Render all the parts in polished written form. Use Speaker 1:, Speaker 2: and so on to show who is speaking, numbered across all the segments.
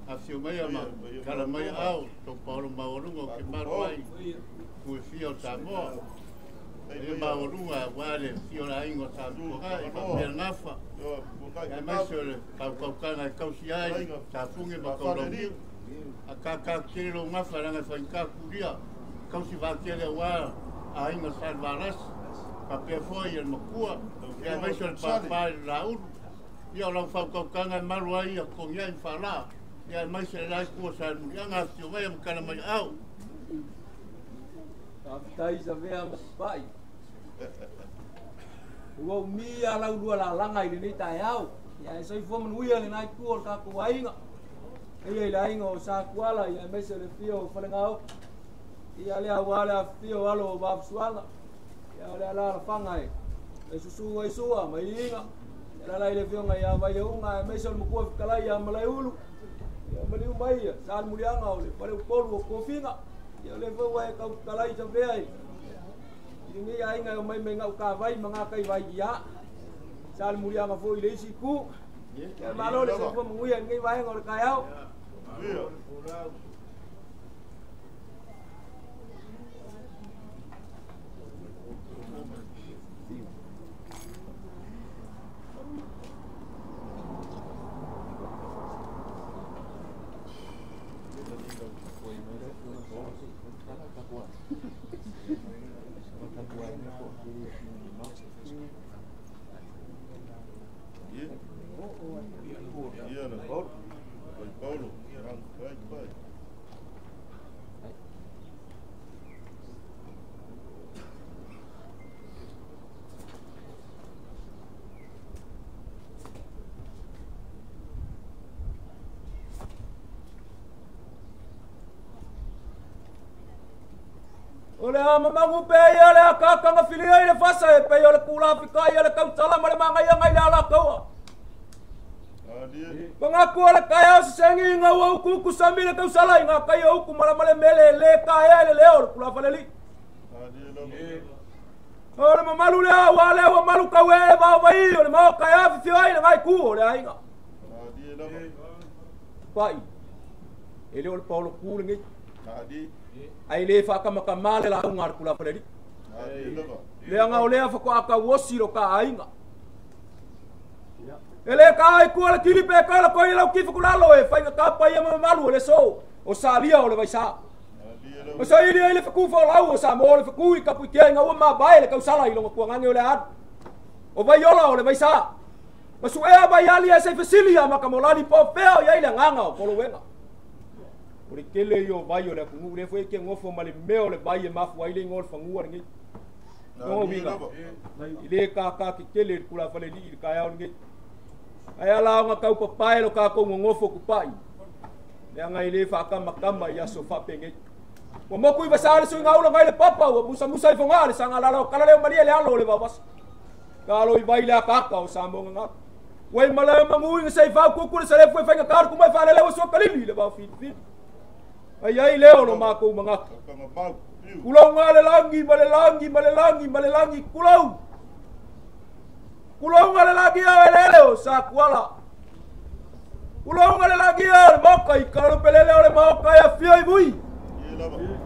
Speaker 1: Afio mai ama kala mai au to Paulo Maurungo ke maruai ku fio Samoa e Maurunga wale fio la ingo Samoa e pa ngafa e mai sole kau kana kausi ai sa funge ba kauloni akaka kilo ngafa langa fanka kuria kausi va kele wa a ingo Salvaras pa pe foi el makua e mai sole pa Raul ia la fa kana maruai ko ia fala ya mai se la cosa yang asio vai am kana mai au
Speaker 2: tai sa vea pai uo mi ala udua la langa i ni tai au ya sai fo man uia le nai ku ka ku ainga ai la ingo sa kuala ya mai se le fio fa ngau ia le awala fio alo ba suala ya le la fangai e susu ai sua mai inga la le fio ngai ya vai unga mai se mo ku kala ya malai ulu ya mali umai sal mulianga ole pare polu ko finga ya le fo wa ka kalai sa ve ai ini ai nga mai me ngau ka vai manga kai vai ya sal mulianga fo ile si ku ya malo le fo mo ngai ngai vai ngor ka yau ole ama mangu pe ia le ka ka filia ile fasa e pe ole kula fika ia le kau tala male manga ia ngai la kau Pengaku ole kaya sengi nga wa ku ku sambil kau salah nga kaya ku mala male mele le kaya le ole kula faleli ole mamalu le wale wa malu kawe ba vai ole ma kaya fi ai ngai ku ole ai nga pai ele ole Paulo ku ngi ai le fa ka makamale la ngar kula faleli le nga ole fa ko aka wosi ro ka ai nga ele kai ku ala kili pe kala ko ila ki fu lo e fa ka pa ia malu le so o salia o le vai sa o sa ile fa ku fo la o sa mo le fa ku ka pu ke nga o ma ba ile ka sala ilo ko ngange o le at o vai ola o le vai sa ma su e ba yali e se fasilia ma ka molani po feo ya ile nganga o lo wenga o le kele yo vai o le ku le foi ke ngofo male meo le vai e mafu ile ngol fa ngua ngi no winga ile ka ki kele kula fa le li ka ya ngi ai la nga kau papai lo ka ko ngofo ku pai le ngai le fa ka makama ya so fa penge mo mo ku i basal so ngau ngai le papa o musa musa i fonga le sanga la kala le mali le alo le babas ka lo i baile ka ka o sambo nga wei mala mangu i sai fa ku ku le sele foi fa ka ku mai fa le so kalili le ba fit fit ai le o ma ko manga kulau ngale langi male langi kulau ngale lagi ele o sa kuala kulau ngale lagi ele mokai kalau pelele ole mokai a fioi bui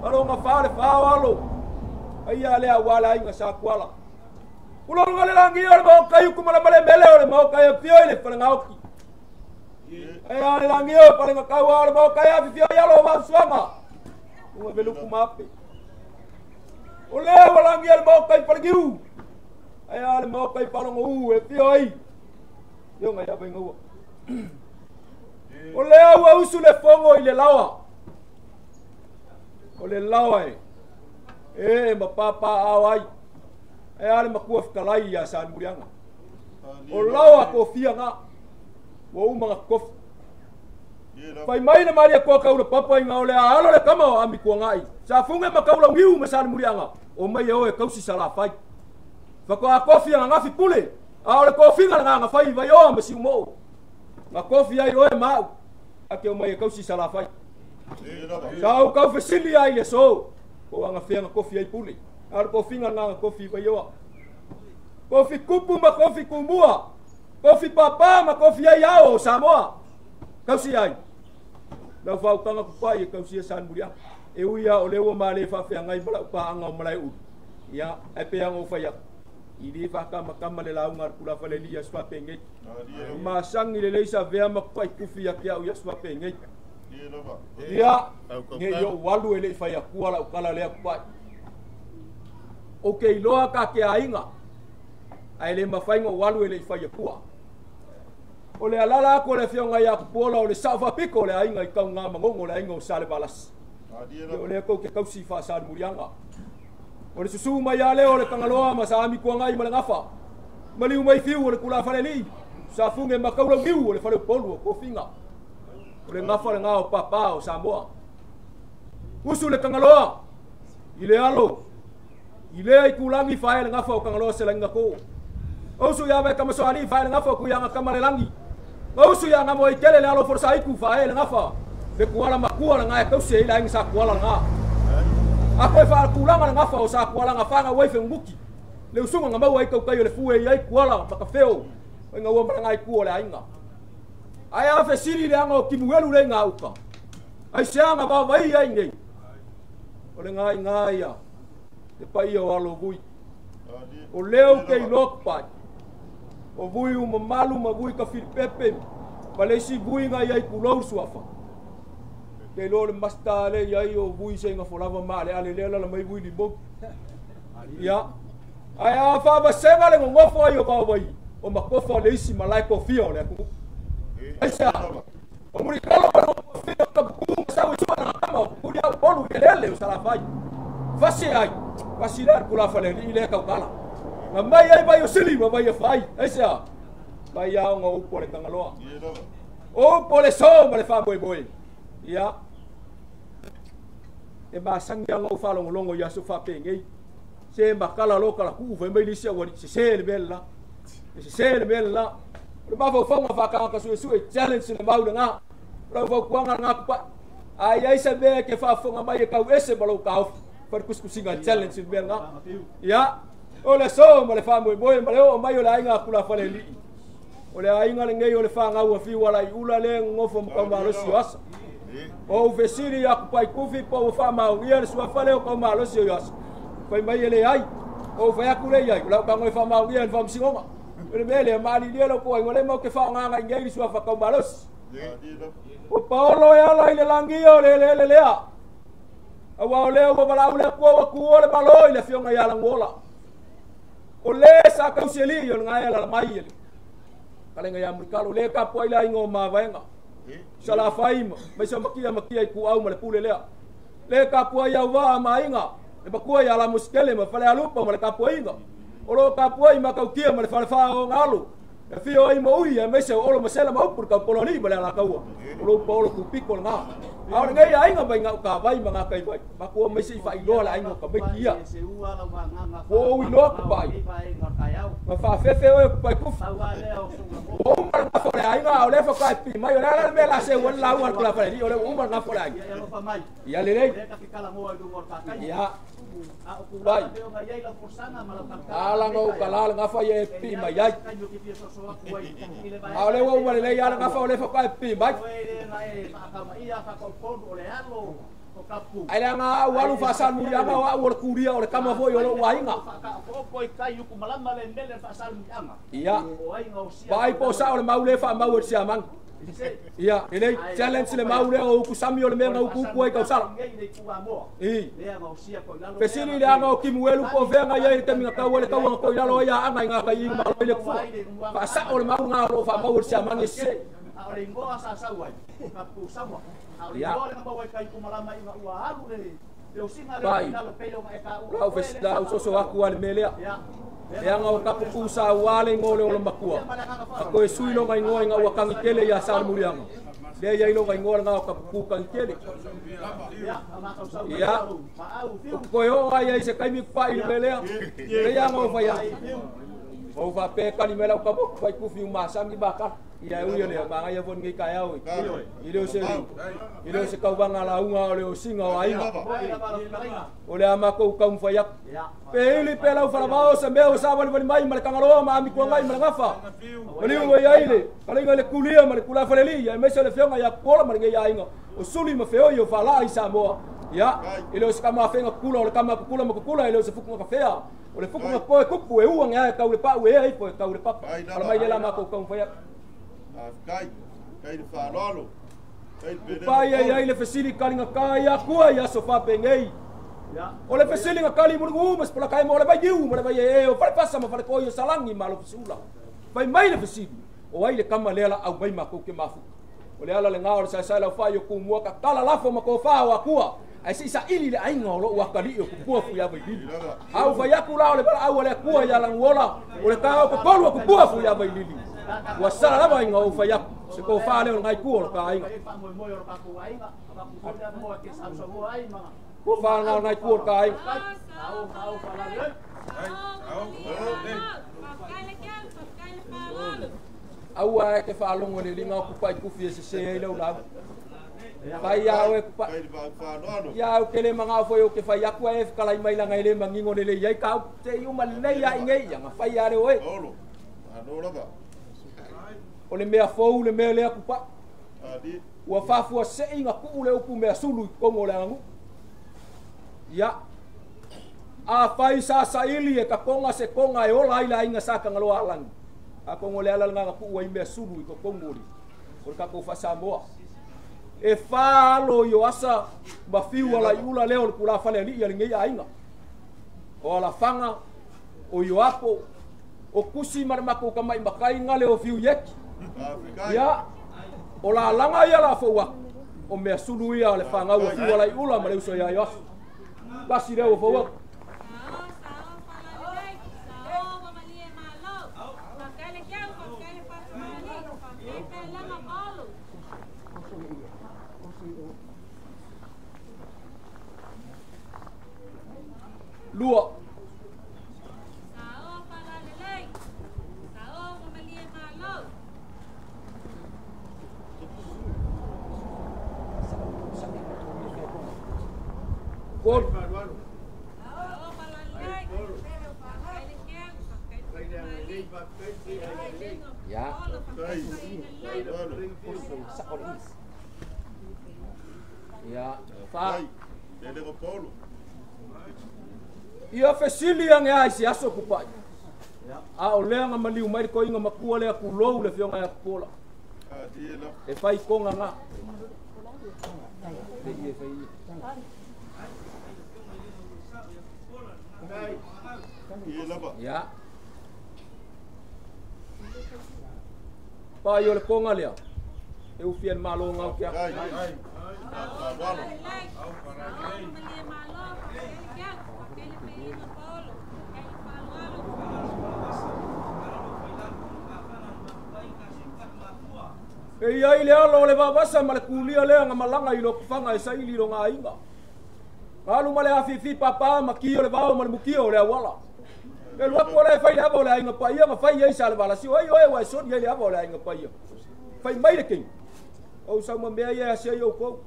Speaker 2: alo nga fale fa walo ai ale awala ai nga sa kuala kulau ngale lagi ele mokai ku mala male mele ole mokai a fioi le fa ngauki ai ale langi o para nga kawa ole mokai a fioi alo ma suama o velu ku mape ole walangi ele mokai para giu ai ale mo kai palong u e pioi yo ngai apa ngau o le au usu le fongo i le lawa o le lawa e ma papa awai e ale makua fkalai ya san murianga o lawa ko fianga wo uma kof pai mai na maria ko ka ula papa ngau le alo le kama ami ko ngai sa funga makaula ngiu ma san murianga o mai o e kausi sala fai Fako a kofi nga ngafi pule. A ole kofi nga nga fai vai o masi mo. Ma kofi ai o e mau. Ake o mai kausi sala fai. Sa o kau fesili ai le so. Ko nga fia nga kofi ai pule. A ole kofi nga nga kofi vai o. Kofi kupu ma kofi kumbua. Kofi papa ma kofi ai ao Samoa. Kausi ai. la fa ukanga ku pai ka usia san muria e uia o lewa male fa fe ngai bala pa anga malai u ya e pe anga fa ya ili fa kama le launga kula fa le lia swa penge ma sangi le leisa vea ma pai kufi ya kia uia swa penge ya ne yo walu ele fa ya kuala ukala le pai okay loa ka ke ainga ai le mafaingo walu ele fa ya kua o le alala ko le fionga ya pola o le safa piko le ainga i kaunga mangongo le ainga o sale balas o le ko ke kausi fa sa murianga o le susu mai ale o le kangaloa ma sa ami ko ngai ma le ngafa mali mai fiu o le kula fa le li sa funge makaula viu o le fa le polu ko finga o le ngafa le ngao papa o Samoa usu le kangaloa ile alo ile ai kulangi fa le ngafa o kangaloa se langa ko usu ya ba kama so ali fa le ngafa ku yang kama le langi usu ya ngamo i kele le alo forsa iku fa le ngafa le kuala makua nga e kause ila inga sa kuala nga ako fa kulanga nga fa o sa kuala nga fa nga wai fenguki le usunga nga mau ai kau kai le fue ai kuala maka feo nga wo nga ai kuala inga ai a fe siri le anga o kimuelu le nga uka ai sia nga ba vai ai ngai o le nga ia te pai o alo vui o leo ke lok pai o vui o mamalu ma vui ka filpepe palesi vui nga ai kulou suafa ke lo le masta le yai o vui se nga folava ma le ale le la mai vui li mo ya ai a fa ba se nga le ngofo ai o ka vai o makofa le isi malai ko fio le ku ai sa o muri kalo ko fio ka ku sa u sua na ma ku dia bolu le sala fai fasi ai fasi dar kula fa le ile ka kala na mai ai vai o sili ma vai fai ai sa vai ya nga u ko le tangaloa o pole so ma le fa boy ya e ba sangia ngo fa longo ya so fa penge se makala loka ku fa mai lisia wori se le bella le ba fa fa ka su challenge le mau nga lo fa ku nga pa ai se be ke fa nga mai ka ese balo ka fa kuskusinga challenge le bella ya o le so ma le fa boy ma le o mai o la nga kula fa le li o le ainga le ngai o le fa nga wa fi wala i ula le ngofo mo ma lo si asa o vesiri ya pai kufi po fa ma ia sua fale o ma lo si asa pai mai ele ai o fa ya kule ai la ka ngoi fa ma ia fa msinga le mele ma li le po ngole mo ke fa nga ngai sua fa ka ma lo o paulo ya la ile langi o le a wa le o bala le ko le balo ile fionga ya langola o le sa ka useli yo ngai la mai ele kalenga ya murkalo le ka po ila ingo ma vaenga sala faima mai sa makia ku au male pule le ka po ya wa ma inga le bakua ya la muskele ma fale alupa male ka po inga o lo ka po ma ka kia male fale fa o ngalo e fio ai mo ia mai se o lo masela ma upur ka poloni male la ka o lo po lo ku piko nga au ngai ai nga vai nga ka vai ma kai vai ma ko mai se fa ilo la ingo ka be kia o wi lo ka bai ma fa fefe o pai ku o mar nga fo ai nga o le fo ka pi mai la me la se won la war kula fa ni o le o mar nga fo ai ya le ya bai ala ngo kala nga fa ye pi mai ai a le wo le ya nga fa o le fo ka pi mai ai nga walu fa sal muri anga wa wor kuria o le kama foi o wa inga ko kai ku malama le ndele fa sal muri anga ia bai po sa o le maule fa mau o siamang ia ele challenge le maule o ku sami o le menga ku ku ai ka sal pesini le anga o kimuelu po venga ia te minga ka wole ka wa ko ila lo ya anga nga ka inga ma le fu fa sa o le mau nga o fa mau o siamang se ole ngoa sa sa wai ka pu sama ya ole ka wai kai ku malama ina ua alu le usinga le na le pelo ka ka u festa u so aku al melea ya nga ka pu sa wale ngole o makua ko e suilo ngai ngoi nga wa kangi kele ya sa murianga le ya ilo ngai ngol nga ka pu kangi kele ya ko yo ai se kai mi pa il melea le ya nga fa ya o va pe ka ni mela ka pu ku fi ma sa mi ba ka ia uia le manga ia von ngai kai au ile se kau banga la unga o le o singa o ainga o le ama ko kau fai pe ili pe lau fala bao se meu sa vali mai mal kangalo ma mi ko ngai mal ngafa oli o ia ile kala le kulia mal kula faleli ia me se le fionga ia kola mal ngai ainga o suli ma feo yo fala isa mo ya ile o se kama fenga kula o le kama kula ma kula ile o se fuku ka fea o le fuku ma ko kupu e uang ia kau le pa u e po kau le papa ala mai le ama ko kau fai
Speaker 1: kai le whanalo.
Speaker 2: Pai ai le fesili kalinga kai a kua ia sofa pengei. O le fesili nga kali mulu mas pola kai mo le vai diu mo le vai e o fale pasa ma fale ko ia salangi malo fesula. Pai mai le fesili. O ai le kama le ala au mai ma ko ke mafu. O le ala le ngao le sai la fa yo ku mo ka kala lafo ma ko fa wa kua. Ai si sa ili le ai ngolo wa kali o ku fu ya vai diu. Au fa ya ku la le au le kua ya lang wola. O le ka ko ko ku fu ya vai diu. Wa sala la vai ngau fa ya se ko fa le ngai ku o ka ai ku fa ngau ngai ku o ka ai au ai ke fa longo le linga ku pai ku fi se ai lo la pai ya o ku pai ya o ke le manga fo yo ke fa ya ku ai ka lai mai la ngai le mangingo le yai ka te yu ma le ya ngai ya fa ya re oi o le mea fou le mea lea kupa ua fafua se'i nga ku'u le upu mea sulu kongo le angu ia a fai sa saili e ka konga se konga e ola ila inga sa ka ngaloa alangi a kongo le alal nga ku'u ai mea sulu i ko kongo li o ka ko fa Samoa e falo yo asa mafiu ala iula leo le kula fale ali ia ngai ainga o ala fanga o yo apo o kusi marmako ka mai makai ngale o fiu yeki ya ola langa ia la fo wa o me sulu ia le fanga o fiu ala iula ma le uso ia yo pasi le o fo wa lua Gol. Ya. Ya. Fa. Ia fesili yang ai si aso kupai. A o lea nga maliu mai ko inga makua le ku lou le fionga ya pola. E fai konga nga. E fai. Ya. Pa yo le konga lea. E u fien malo nga kia. E ia ile alo le vavasa ma le kulia lea nga malanga ilo kufanga e sa ili ilo nga inga. Kalu male afifi papa ma kio le vao ma le mukio le awala. E lua ko le fai le abo le inga pa ia ma fai ia sa le vala si oi wa so ia le abo le inga pa ia. Fai mai le king. O sa ma mea ia se yo ko.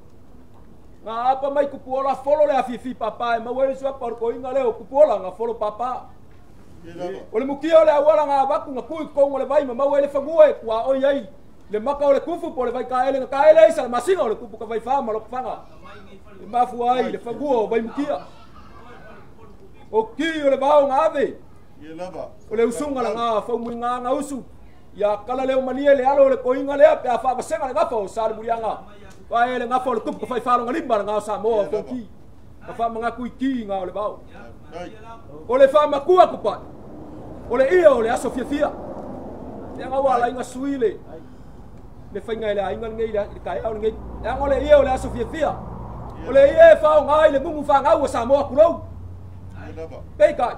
Speaker 2: Nga apa mai kupuola folo le afifi papa e ma wele so pa ko inga le o kupuola nga folo papa. O le mukio le awala nga baku nga kui kongo le vai ma wele fague kwa oi ai. Le maka o le kufu po le vai ka ele isa le masinga o le kupu ka vai fama lo kufanga. Le mafu ai le faguo vai mukia. O ki o le vao ngave. O le usunga la nga fa muinga nga usu. Ya kala le manie le alo le koinga le pe afa basenga le ngafa o sal murianga. Wa ele ngafa le kupu ka vai falo ngalimba nga Samoa ko ki. Ka fa manga kui ki nga o le vao. O le fa makua kupa. O le ia o le aso fia. Ya nga wala inga suile. Le fainga le ainga ngai le kai au ngai ya ngole ia le aso fia ole ia fa ngai le mungu fa ngau Samoa kulo pe kai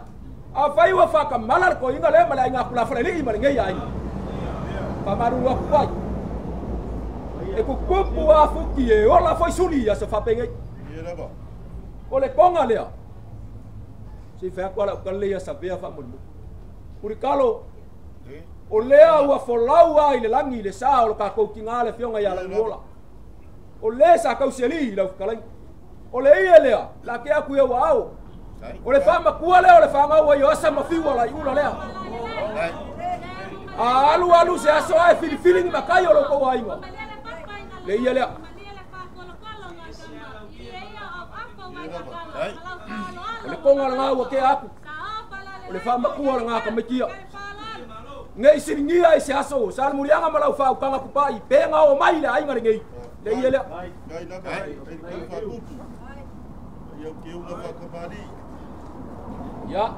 Speaker 2: a fai wa fa ka malar ko inga le mala inga kula fa le ima ngai ai pa maru wa pai e ku kupu a fuki e ola foi suli ya se fa pe ngai ole konga le si fa kwa la ka le ya sa vea fa mungu puri kalo o lea ua folau ai le langi le sa o le kakou kinga le fionga ia la uola. O le sa kau seli lau kalai. O le ia lea, la ke aku ia wa au. O le wha makua lea o le wha ngau ai o asa mafiwa la iula lea. A alu se aso ai fili makai o lo kou ainga. Le ia lea. O le konga la ngau ke aku. O le wha makua la ngā kamikia. Ngai siringia e se aso, sa murianga malau fa ukanga pupai, penga o mai le ainga ngai. Le ia le. Ya.